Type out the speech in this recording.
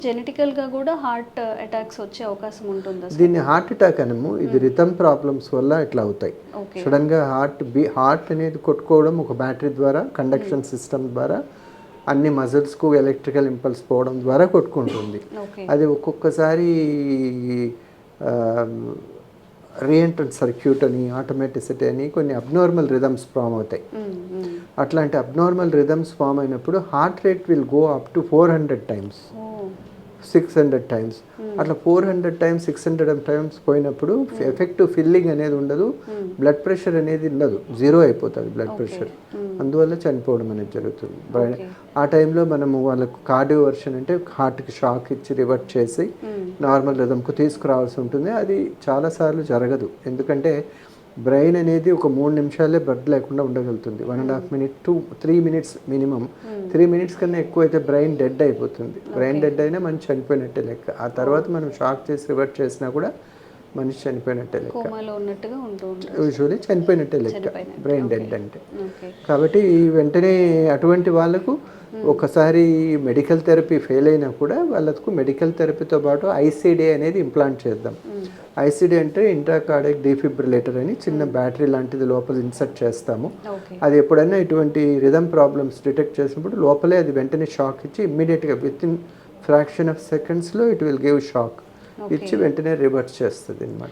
జెనెటికల్‌గా గూడా heart attacks వచ్చే అవకాశం ఉంటుందా సార్? దీన్ని హార్ట్ అటాక్ అనము. ఇది రిథమ్ ప్రాబ్లమ్స్ వల్ల ఇట్లా అవుతాయి. ఓకే. సడన్‌గా హార్ట్ అనేది కొట్టుకోవడం ఒక బ్యాటరీ ద్వారా కండక్షన్ సిస్టమ్ ద్వారా అన్ని మజిల్స్‌కు ఎలక్ట్రికల్ ఇంపల్స్ పోవడం ద్వారా కొట్టుకుంటుంది. ఓకే. అది ఒక్కొక్కసారి ఆహ్, రీఎంట్రన్స్ సర్క్యూట్ అని, ఆటోమేటిసిటీ అని కొన్ని అబ్నార్మల్ రిథమ్స్ ఫార్మ్ అవుతాయి. అట్లాంటి అబ్నార్మల్ రిథమ్స్ ఫార్మ్ అయినప్పుడు heart rate will go up to 400 times. Oh! 600 times అట్లా 400 టైమ్స్ 600 టైమ్స్ పోయినప్పుడు ఎఫెక్టివ్ ఫిల్లింగ్ అనేది ఉండదు, బ్లడ్ ప్రెషర్ అనేది ఉండదు, జీరో అయిపోతుంది బ్లడ్ ప్రెషర్. అందువల్ల చనిపోవడం అనేది జరుగుతుంది. ఆ టైంలో మనము వాళ్ళకు కార్డియోవర్షన్ అంటే హార్ట్కి షాక్ ఇచ్చి రివర్ట్ చేసి నార్మల్ రిథమ్కు తీసుకురావాల్సి ఉంటుంది. అది చాలాసార్లు జరగదు, ఎందుకంటే బ్రెయిన్ అనేది ఒక 3 నిమిషాలే బ్లడ్ లేకుండా ఉండగలుగుతుంది. 1.5 minute to 3 minutes minimum. 3 minutes కన్నా ఎక్కువ అయితే బ్రెయిన్ డెడ్ అయిపోతుంది. బ్రెయిన్ డెడ్ అయినా మనిషి చనిపోయినట్టే లెక్క. ఆ తర్వాత మనం షాక్ చేసి రివర్ట్ చేసినా కూడా మనిషి చనిపోయినట్టే లెక్క. కోమాలో ఉన్నట్టుగా యూజువల్లీ చనిపోయినట్టే లెక్క బ్రెయిన్ డెడ్ అంటే. ఓకే. కాబట్టి వెంటనే అటువంటి వాళ్ళకు ఒకసారి మెడికల్ థెరపీ ఫెయిల్ అయినా కూడా వాళ్ళకు మెడికల్ థెరపీతో పాటు ఐసీడీ అనేది ఇంప్లాంట్ చేద్దాం. ఐసీడీ అంటే ఇంట్రాకార్డియక్ డిఫిబ్రిలేటర్ అని చిన్న బ్యాటరీ లాంటిది లోపల ఇన్సర్ట్ చేస్తాము. అది ఎప్పుడైనా ఇటువంటి రిథమ్ ప్రాబ్లమ్స్ డిటెక్ట్ చేసినప్పుడు లోపలే అది వెంటనే షాక్ ఇచ్చి ఇమ్మీడియట్గా విత్ ఇన్ ఫ్రాక్షన్ ఆఫ్ సెకండ్స్లో ఇట్ విల్ గివ్ షాక్ ఇచ్చి వెంటనే రివర్స్ చేస్తుంది అన్నమాట.